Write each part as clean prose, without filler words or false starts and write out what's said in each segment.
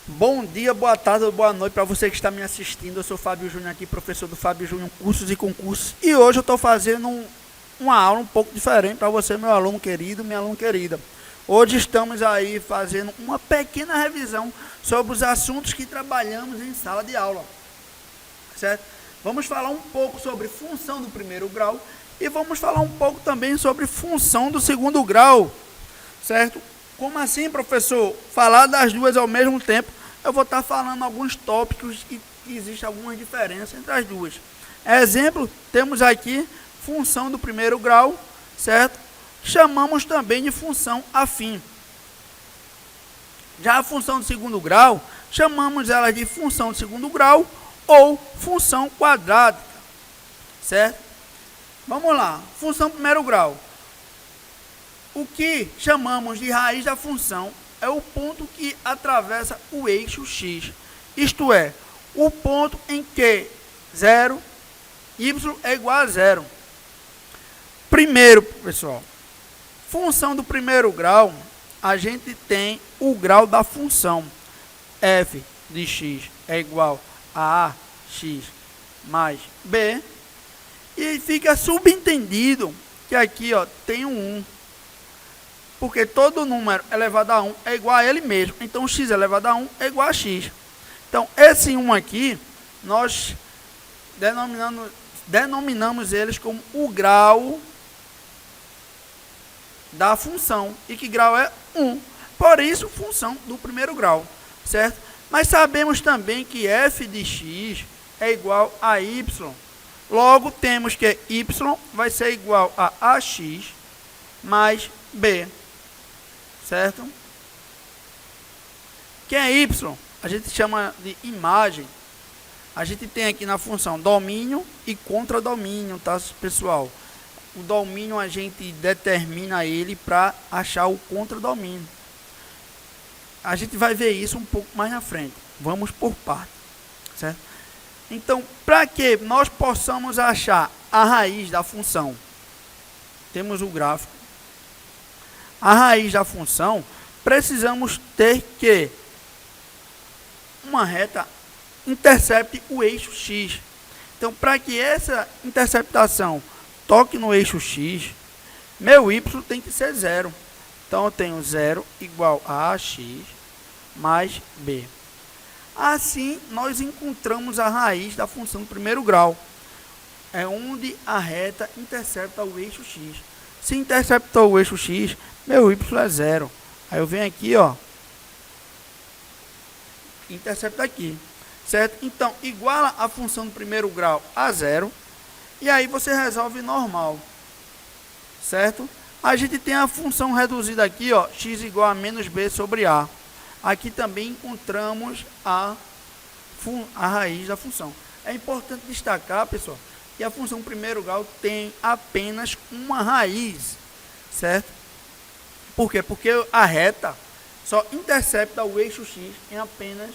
Bom dia, boa tarde ou boa noite para você que está me assistindo. Eu sou Fábio Júnior aqui, professor do Fábio Júnior Cursos e Concursos. E hoje eu estou fazendo uma aula um pouco diferente para você, meu aluno querido, minha aluna querida. Hoje estamos aí fazendo uma pequena revisão sobre os assuntos que trabalhamos em sala de aula, certo? Vamos falar um pouco sobre função do primeiro grau e vamos falar um pouco também sobre função do segundo grau, certo? Como assim, professor? Falar das duas ao mesmo tempo, eu vou estar falando alguns tópicos e existe algumas diferenças entre as duas. Exemplo, temos aqui função do primeiro grau, certo? Chamamos também de função afim. Já a função do segundo grau, chamamos ela de função do segundo grau ou função quadrática, certo? Vamos lá, função do primeiro grau. O que chamamos de raiz da função é o ponto que atravessa o eixo x, isto é, o ponto em que y é igual a zero. Primeiro, pessoal, função do primeiro grau, a gente tem o grau da função. F de x é igual a ax mais b. E fica subentendido que aqui tem um 1. Porque todo número elevado a 1 é igual a ele mesmo. Então, x elevado a 1 é igual a x. Então, esse 1 aqui, nós denominamos eles como o grau da função. E que grau é 1. Por isso, função do primeiro grau, certo? Mas sabemos também que f de x é igual a y. Logo, temos que y vai ser igual a ax mais b. Certo? Quem é y? A gente chama de imagem. A gente tem aqui na função domínio e contradomínio, tá, pessoal? O domínio a gente determina ele para achar o contradomínio. A gente vai ver isso um pouco mais na frente. Vamos por parte, certo? Então, para que nós possamos achar a raiz da função, temos o gráfico. A raiz da função, precisamos ter que uma reta intercepte o eixo x. Então, para que essa interceptação toque no eixo x, meu y tem que ser zero. Então, eu tenho 0 igual a ax mais b. Assim, nós encontramos a raiz da função do primeiro grau. É onde a reta intercepta o eixo x. Se interceptou o eixo x, meu y é 0. Aí eu venho aqui, intercepta aqui, certo? Então, iguala a função do primeiro grau a 0. E aí você resolve normal, certo? A gente tem a função reduzida aqui, x igual a menos b sobre a. Aqui também encontramos a raiz da função. É importante destacar, pessoal, que a função primeiro grau tem apenas uma raiz, certo? Por quê? Porque a reta só intercepta o eixo x em apenas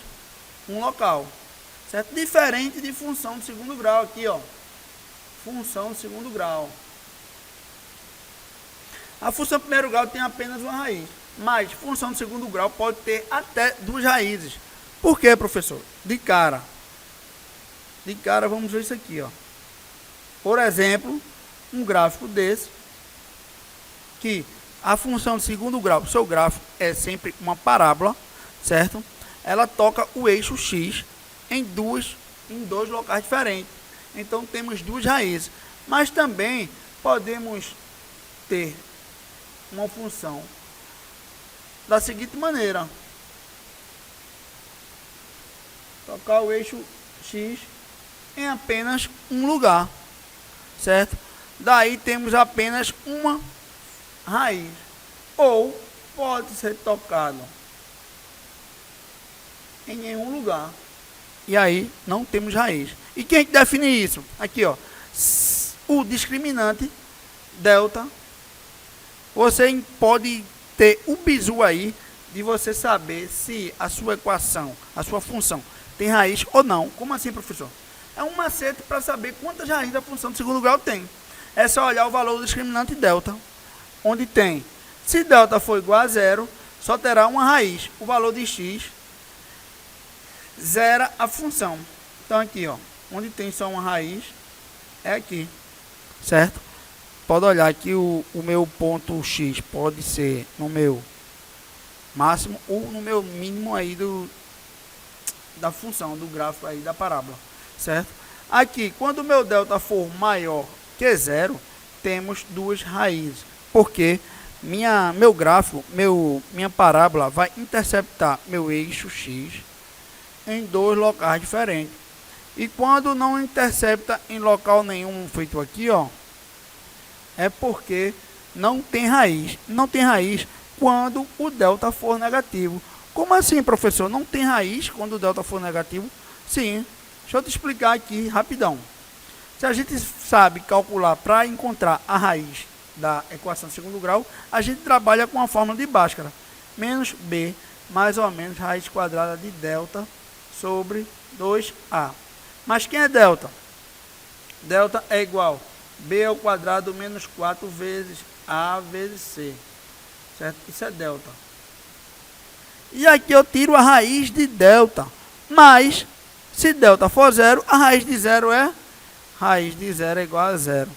um local, certo? Diferente de função de segundo grau aqui, função de segundo grau. A função primeiro grau tem apenas uma raiz, mas função de segundo grau pode ter até duas raízes. Por quê, professor? De cara, vamos ver isso aqui, Por exemplo, um gráfico desse, que a função de segundo grau, seu gráfico é sempre uma parábola, certo? Ela toca o eixo x em dois locais diferentes. Então, temos duas raízes. Mas também podemos ter uma função da seguinte maneira. Tocar o eixo x em apenas um lugar, certo? Daí temos apenas uma raiz. Ou pode ser tocado em nenhum lugar. E aí não temos raiz. E quem define isso? Aqui, o discriminante delta. Você pode ter o bizu aí de você saber se a sua equação, a sua função tem raiz ou não. Como assim, professor? É um macete para saber quantas raízes a função de segundo grau tem. É só olhar o valor do discriminante delta, onde tem Se delta for igual a zero, só terá uma raiz. O valor de x zera a função. Então aqui, ó, onde tem só uma raiz, é aqui, certo? Pode olhar aqui o meu ponto x pode ser no meu máximo ou no meu mínimo aí da função, do gráfico aí da parábola, certo? Aqui, quando o meu delta for maior que zero, temos duas raízes, porque meu gráfico, minha parábola vai interceptar meu eixo x em dois locais diferentes. E quando não intercepta em local nenhum, feito aqui, ó, é porque não tem raiz. Não tem raiz quando o delta for negativo. Como assim, professor? Não tem raiz quando o delta for negativo? Sim. Deixa eu te explicar aqui rapidão. Se a gente sabe calcular para encontrar a raiz da equação de segundo grau, a gente trabalha com a fórmula de Bhaskara. Menos b mais ou menos raiz quadrada de delta sobre 2a. Mas quem é delta? Delta é igual b ao quadrado menos 4 vezes a vezes c. Certo? Isso é delta. E aqui eu tiro a raiz de delta. Mas, se delta for zero, a raiz de zero é igual a zero.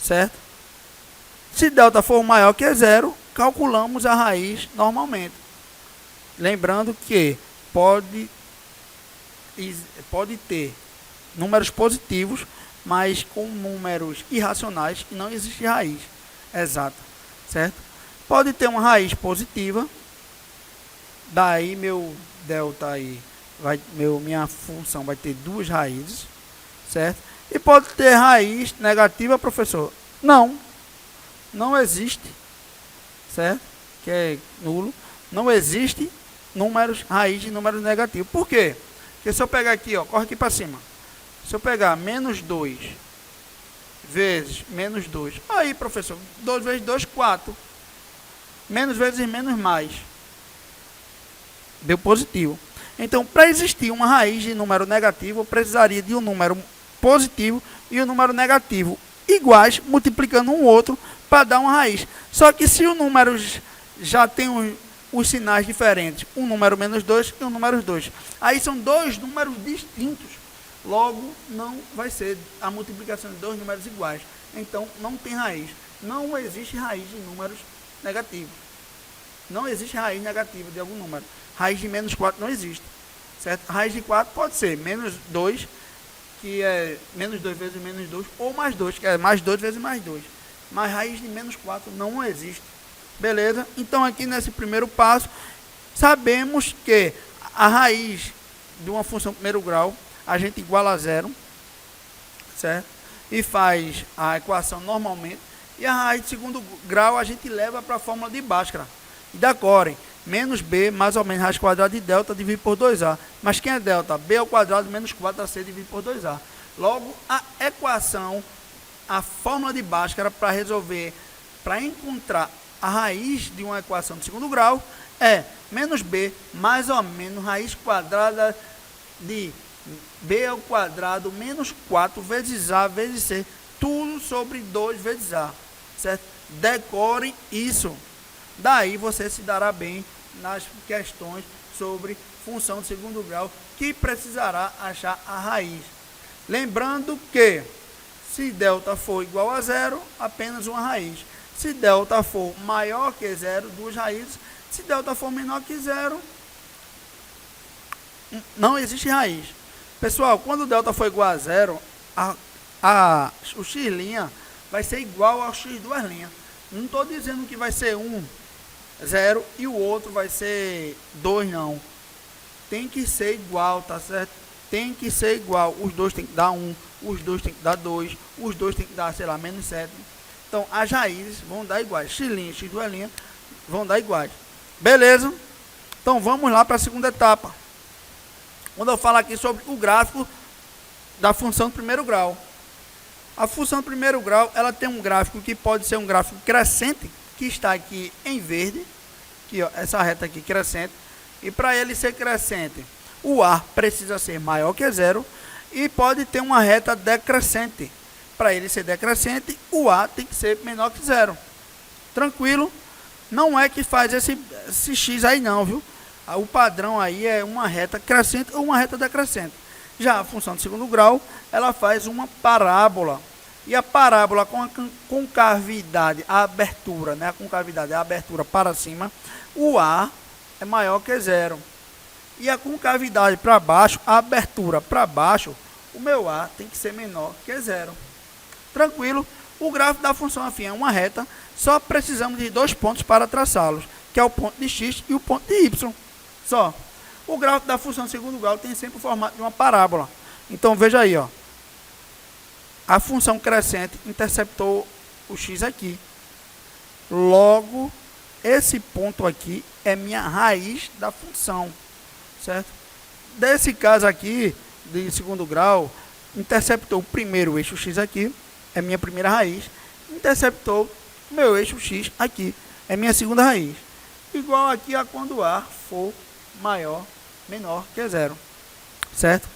Certo? Se delta for maior que zero, calculamos a raiz normalmente. Lembrando que pode ter números positivos, mas com números irracionais e não existe raiz exata, certo? Pode ter uma raiz positiva, daí meu delta aí, minha função vai ter duas raízes, certo? E pode ter raiz negativa, professor? Não existe, certo? Que é nulo. Não existe raiz de números negativos. Por quê? Porque se eu pegar aqui, ó, corre aqui para cima. Se eu pegar menos 2 vezes menos 2, aí, professor, 2 vezes 2, 4. Menos vezes menos mais. Deu positivo. Então, para existir uma raiz de número negativo, eu precisaria de um número positivo e um número negativo iguais, multiplicando um outro para dar uma raiz. Só que se o número já tem os sinais diferentes, um número menos 2 e um número 2. Aí são dois números distintos. Logo, não vai ser a multiplicação de dois números iguais. Então, não tem raiz. Não existe raiz de números negativos. Não existe raiz negativa de algum número. Raiz de menos 4 não existe. Certo? Raiz de 4 pode ser menos 2, que é menos 2 vezes menos 2, ou mais 2, que é mais 2 vezes mais 2. Mas raiz de menos 4 não existe. Beleza? Então, aqui nesse primeiro passo, sabemos que a raiz de uma função primeiro grau, a gente iguala a zero, certo? E faz a equação normalmente. E a raiz de segundo grau, a gente leva para a fórmula de Bhaskara. E decorem, menos b mais ou menos raiz quadrada de delta dividido por 2a. Mas quem é delta? B ao quadrado menos 4ac dividido por 2a. Logo, a equação, a fórmula de Bhaskara para resolver, para encontrar a raiz de uma equação de segundo grau é menos b mais ou menos raiz quadrada de b ao quadrado menos 4 vezes a vezes c, tudo sobre 2 vezes a, certo? Decorem isso. Daí você se dará bem nas questões sobre função de segundo grau, que precisará achar a raiz. Lembrando que, se delta for igual a zero, apenas uma raiz. Se delta for maior que zero, duas raízes. Se delta for menor que zero, não existe raiz. Pessoal, quando o delta for igual a zero, o x' vai ser igual ao x duas linhas. Não estou dizendo que vai ser 1, 0 e o outro vai ser 2, não. Tem que ser igual, tá certo? Tem que ser igual. Os dois tem que dar 1, os dois tem que dar 2, os dois tem que dar, sei lá, menos 7. Então, as raízes vão dar iguais. X' e x duas linhas vão dar iguais. Beleza? Então, vamos lá para a segunda etapa. Quando eu falo aqui sobre o gráfico da função de primeiro grau. A função de primeiro grau, ela tem um gráfico que pode ser um gráfico crescente, que está aqui em verde, aqui, ó, essa reta aqui crescente, e para ele ser crescente, o A precisa ser maior que zero, e pode ter uma reta decrescente. Para ele ser decrescente, o A tem que ser menor que zero. Tranquilo? não é que faz esse x aí não, viu? O padrão aí é uma reta crescente ou uma reta decrescente. Já a função de segundo grau, ela faz uma parábola. E a parábola com a concavidade, a abertura, né? A concavidade é a abertura para cima, o A é maior que zero. E a concavidade para baixo, a abertura para baixo, o meu A tem que ser menor que zero. Tranquilo? O gráfico da função afim é uma reta, só precisamos de 2 pontos para traçá-los, que é o ponto de x e o ponto de y. Só. O gráfico da função de segundo grau tem sempre o formato de uma parábola. Então, veja aí, ó. A função crescente interceptou o x aqui. Logo, esse ponto aqui é minha raiz da função, certo? Desse caso aqui, de segundo grau, interceptou o primeiro eixo x aqui, é minha primeira raiz. Interceptou o meu eixo x aqui, é minha segunda raiz. Igual aqui a quando A for menor que zero, certo?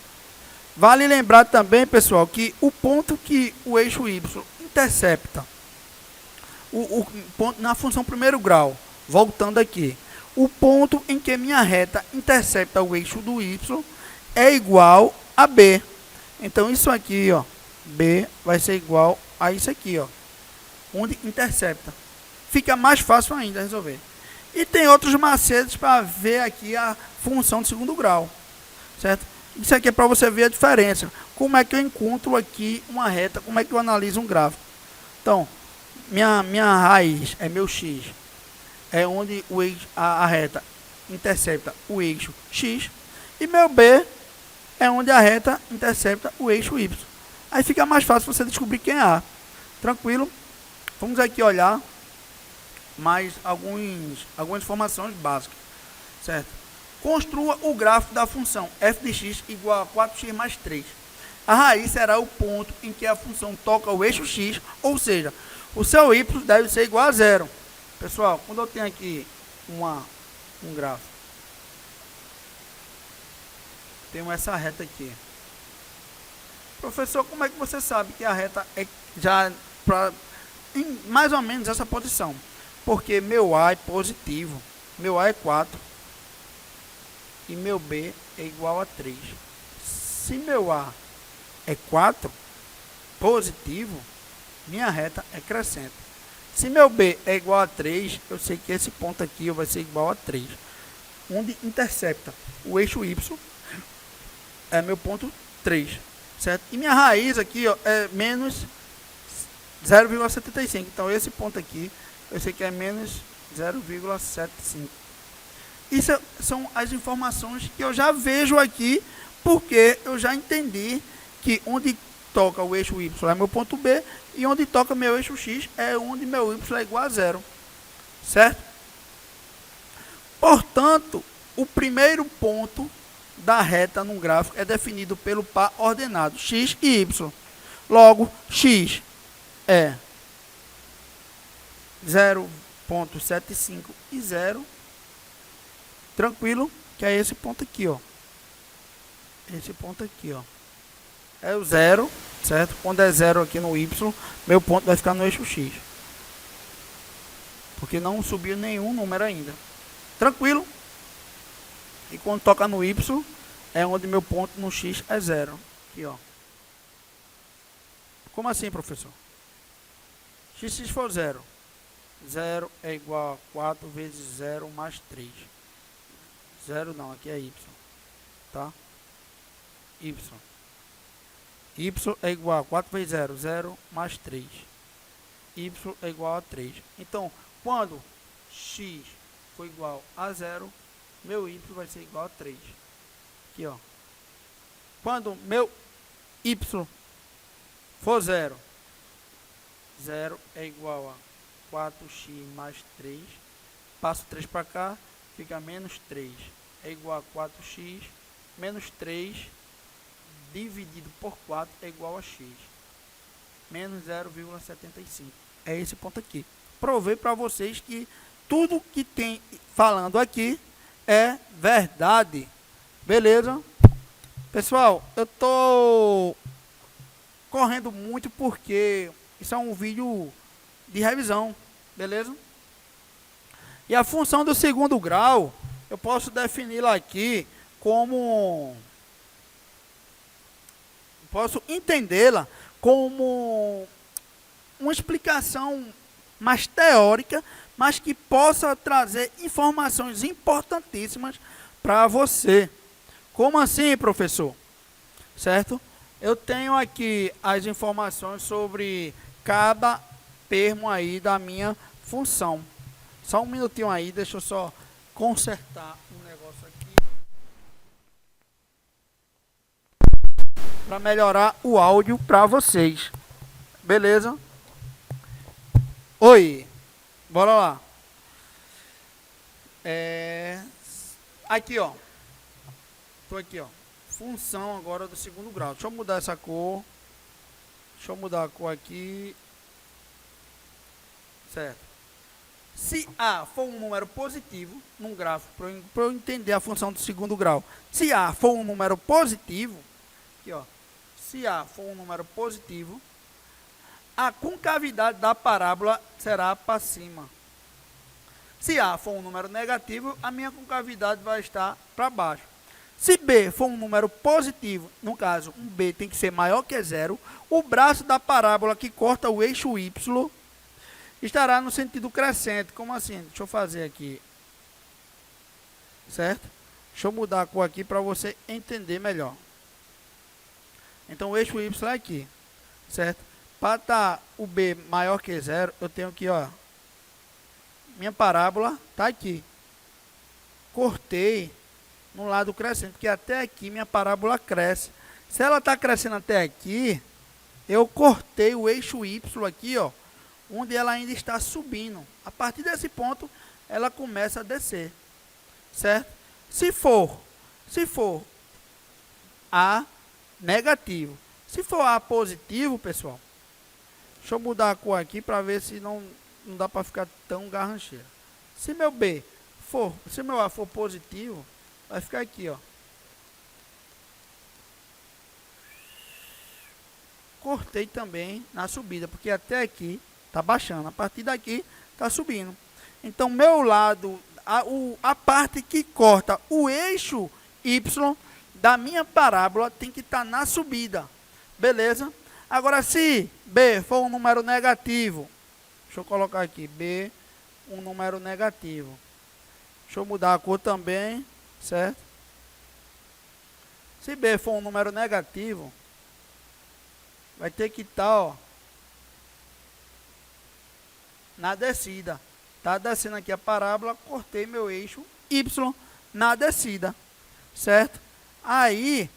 Vale lembrar também, pessoal, que o ponto que o eixo y intercepta, o ponto na função primeiro grau, voltando aqui, o ponto em que minha reta intercepta o eixo do y é igual a B. Então, isso aqui, ó, B vai ser igual a isso aqui, ó, onde intercepta. Fica mais fácil ainda resolver. E tem outros macetes para ver aqui a função de segundo grau, certo? Isso aqui é para você ver a diferença. Como é que eu encontro aqui uma reta, como é que eu analiso um gráfico. Então, minha raiz é meu x, é onde a reta intercepta o eixo x, e meu b é onde a reta intercepta o eixo y. Aí fica mais fácil você descobrir quem é A. Tranquilo? Vamos aqui olhar mais algumas informações básicas, certo? Construa o gráfico da função f de x igual a 4x mais 3. A raiz será o ponto em que a função toca o eixo x, ou seja, o seu y deve ser igual a zero. Pessoal, quando eu tenho aqui um gráfico, tenho essa reta aqui. Professor, como é que você sabe que a reta é já em mais ou menos essa posição? Porque meu A é positivo, meu A é 4 e meu B é igual a 3. Se meu A é 4, positivo, minha reta é crescente. Se meu B é igual a 3, eu sei que esse ponto aqui vai ser igual a 3, onde intercepta o eixo Y, é meu ponto 3, certo? E minha raiz aqui, ó, é menos 0,75. Então, esse ponto aqui, eu sei que é menos 0,75. Isso são as informações que eu já vejo aqui, porque eu já entendi que onde toca o eixo Y é meu ponto B, e onde toca meu eixo X é onde meu Y é igual a zero, certo? Portanto, o primeiro ponto da reta num gráfico é definido pelo par ordenado x e y. Logo, x é 0,75 e 0. Tranquilo? Que é esse ponto aqui, ó. Esse ponto aqui, ó. É o 0, certo? Quando é 0 aqui no y, meu ponto vai ficar no eixo x. Porque não subiu nenhum número ainda. Tranquilo? E quando toca no y, é onde meu ponto no x é 0. Aqui, ó. Como assim, professor? X for 0. 0 é igual a 4 vezes 0 mais 3. 0 não, aqui é y. Tá? Y. Y é igual a 4 vezes 0. 0 mais 3. Y é igual a 3. Então, quando x for igual a 0, meu y vai ser igual a 3. Aqui, ó. Quando meu y for 0, 0 é igual a 4x mais 3. Passo 3 para cá, fica menos 3. É igual a 4x menos 3 dividido por 4 é igual a x. Menos 0,75. É esse ponto aqui. Provei para vocês que tudo que tem falando aqui é verdade. Beleza? Pessoal, eu tô correndo muito porque isso é um vídeo de revisão. Beleza? E a função do segundo grau, eu posso defini-la aqui como... Posso entendê-la como uma explicação mais teórica, mas que possa trazer informações importantíssimas para você. Como assim, professor? Certo? Eu tenho aqui as informações sobre cada termo aí da minha função. Só um minutinho aí, deixa eu só consertar um negócio aqui para melhorar o áudio para vocês. Beleza? Oi, bora lá. Aqui, ó. Tô aqui, ó. Função agora do segundo grau. Deixa eu mudar essa cor. Deixa eu mudar a cor aqui. Certo. Se A for um número positivo, num gráfico, para eu entender a função do segundo grau. Se A for um número positivo, aqui, ó. Se A for um número positivo, a concavidade da parábola será para cima. Se A for um número negativo, a minha concavidade vai estar para baixo. Se B for um número positivo, no caso, um B tem que ser maior que zero, o braço da parábola que corta o eixo Y estará no sentido crescente. Como assim? Deixa eu fazer aqui. Certo? Deixa eu mudar a cor aqui para você entender melhor. Então, o eixo Y é aqui. Certo? Para estar o B maior que zero, eu tenho que, ó, minha parábola está aqui. Cortei no lado crescente, porque até aqui minha parábola cresce. Se ela está crescendo até aqui, eu cortei o eixo Y aqui, ó, onde ela ainda está subindo. A partir desse ponto, ela começa a descer. Certo? Se for A negativo, se for A positivo, pessoal, deixa eu mudar a cor aqui para ver se não dá para ficar tão garrancheiro. Se meu A for positivo, vai ficar aqui, ó. Cortei também na subida, porque até aqui está baixando. A partir daqui está subindo. Então, meu lado, a parte que corta o eixo Y da minha parábola tem que estar na subida. Beleza? Agora, se B for um número negativo, deixa eu colocar aqui, B, um número negativo. Deixa eu mudar a cor também, certo? Se B for um número negativo, vai ter que estar, ó, na descida. Tá descendo aqui a parábola, cortei meu eixo Y na descida, certo? Aí,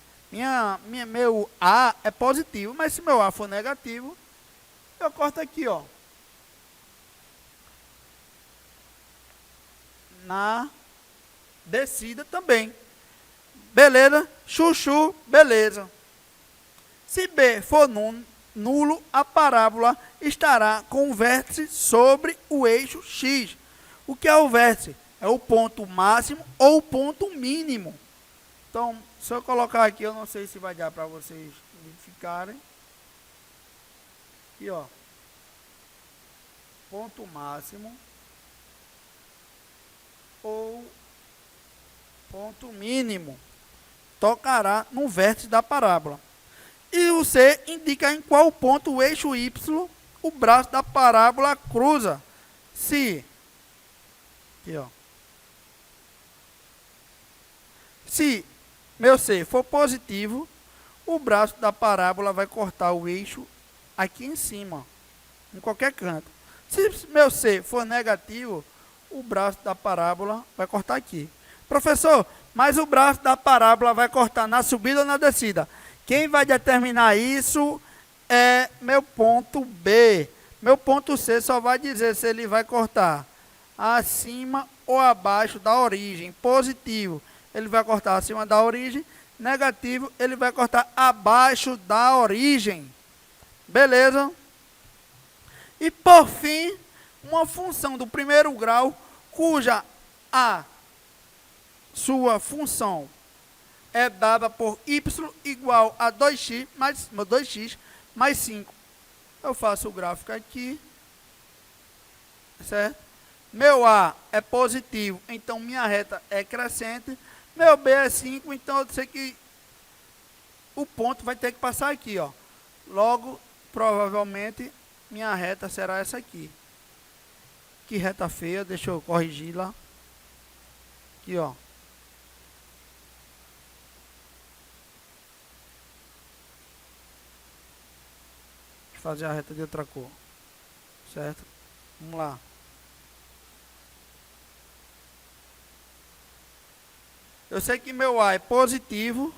meu A é positivo, mas se meu A for negativo, eu corto aqui, ó, na descida também. Beleza? Chuchu, beleza. Se B for nulo, a parábola estará com o vértice sobre o eixo X. O que é o vértice? É o ponto máximo ou o ponto mínimo. Então, se eu colocar aqui, eu não sei se vai dar para vocês identificarem. Aqui, ó. Ponto máximo ou ponto mínimo tocará no vértice da parábola. E o C indica em qual ponto o eixo Y, o braço da parábola, cruza. Se, aqui, ó, se meu C for positivo, o braço da parábola vai cortar o eixo aqui em cima, em qualquer canto. Se meu C for negativo, o braço da parábola vai cortar aqui. Professor, mas o braço da parábola vai cortar na subida ou na descida? Quem vai determinar isso é meu ponto B. Meu ponto C só vai dizer se ele vai cortar acima ou abaixo da origem. Positivo, ele vai cortar acima da origem. Negativo, ele vai cortar abaixo da origem. Beleza? E por fim, uma função do primeiro grau, cuja a sua função é dada por y igual a 2x mais 5. Eu faço o gráfico aqui, certo? Meu A é positivo, então minha reta é crescente. Meu B é 5, então eu sei que o ponto vai ter que passar aqui, ó. Logo, provavelmente, minha reta será essa aqui. Que reta feia, deixa eu corrigir lá. Aqui, ó. Deixa eu fazer a reta de outra cor. Certo? Vamos lá. Eu sei que meu A é positivo,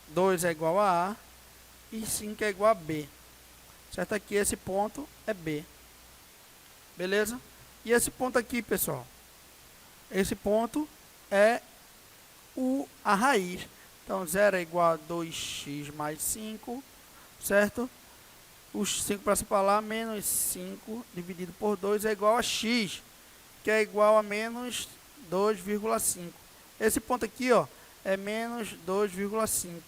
2 é igual a e 5 é igual a B. Certo? Aqui esse ponto é B. Beleza? E esse ponto aqui, pessoal, esse ponto é a raiz. Então, 0 é igual a 2x mais 5, certo? Os 5 para se falar, menos 5 dividido por 2 é igual a x, que é igual a menos 2,5. Esse ponto aqui, ó, é menos 2,5.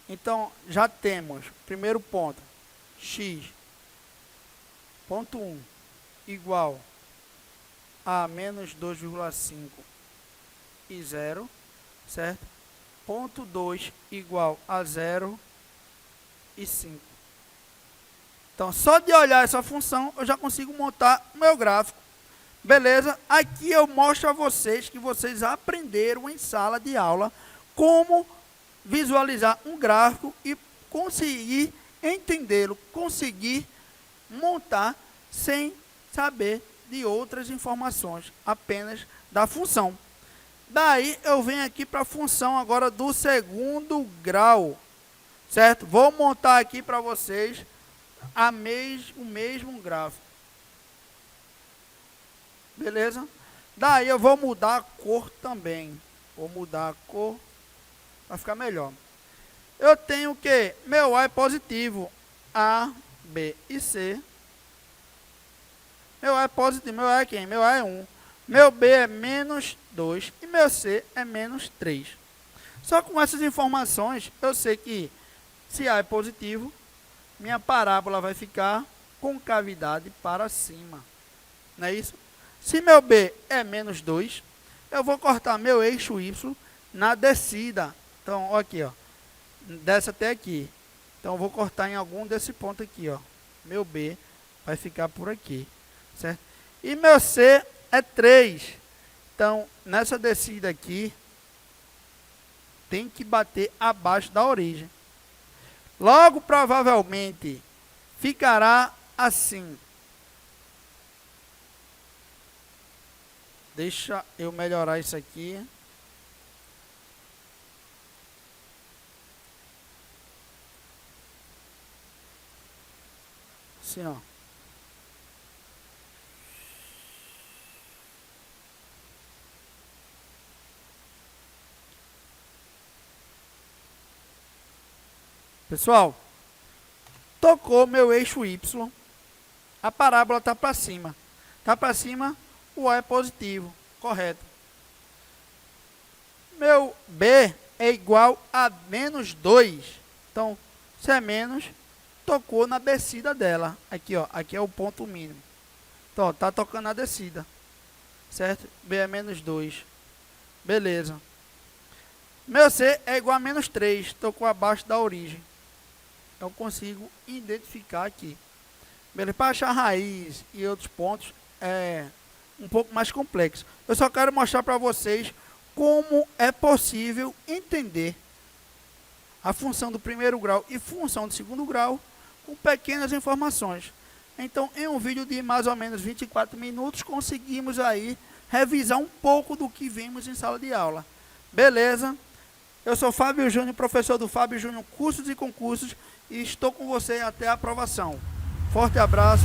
Então, já temos, primeiro ponto, x, ponto 1, igual a menos 2,5 e 0, certo? Ponto 2 igual a 0 e 5. Então, só de olhar essa função, eu já consigo montar o meu gráfico. Beleza? Aqui eu mostro a vocês que vocês aprenderam em sala de aula como visualizar um gráfico e conseguir entendê-lo, conseguir montar sem saber de outras informações, apenas da função. Daí eu venho aqui para a função agora do segundo grau, certo? Vou montar aqui para vocês o mesmo gráfico. Beleza? Daí eu vou mudar a cor também. Vou mudar a cor para ficar melhor. Eu tenho que meu A é positivo, A, B e C. Meu A é positivo, meu A é quem? Meu A é 1. Meu B é menos 2 e meu C é menos 3. Só com essas informações, eu sei que se A é positivo, minha parábola vai ficar com cavidade para cima. Não é isso? Se meu B é menos 2, eu vou cortar meu eixo Y na descida. Então, ó aqui, ó. Desce até aqui. Então, eu vou cortar em algum desse ponto aqui, ó. Meu B vai ficar por aqui, certo? E meu C é 3. Então, nessa descida aqui, tem que bater abaixo da origem. Logo, provavelmente, ficará assim. Deixa eu melhorar isso aqui. Assim, ó. Pessoal, tocou meu eixo Y, a parábola está para cima. Está para cima, o A é positivo, correto. Meu B é igual a menos 2. Então, se é menos, tocou na descida dela. Aqui, ó, aqui é o ponto mínimo. Então, está tocando na descida, certo? B é menos 2. Beleza. Meu C é igual a menos 3, tocou abaixo da origem. Eu consigo identificar aqui. Beleza? Para achar raiz e outros pontos é um pouco mais complexo. Eu só quero mostrar para vocês como é possível entender a função do primeiro grau e função do segundo grau com pequenas informações. Então, em um vídeo de mais ou menos 24 minutos, conseguimos aí revisar um pouco do que vimos em sala de aula. Beleza? Eu sou Fábio Júnior, professor do Fábio Júnior Cursos e Concursos, e estou com você até a aprovação. Forte abraço.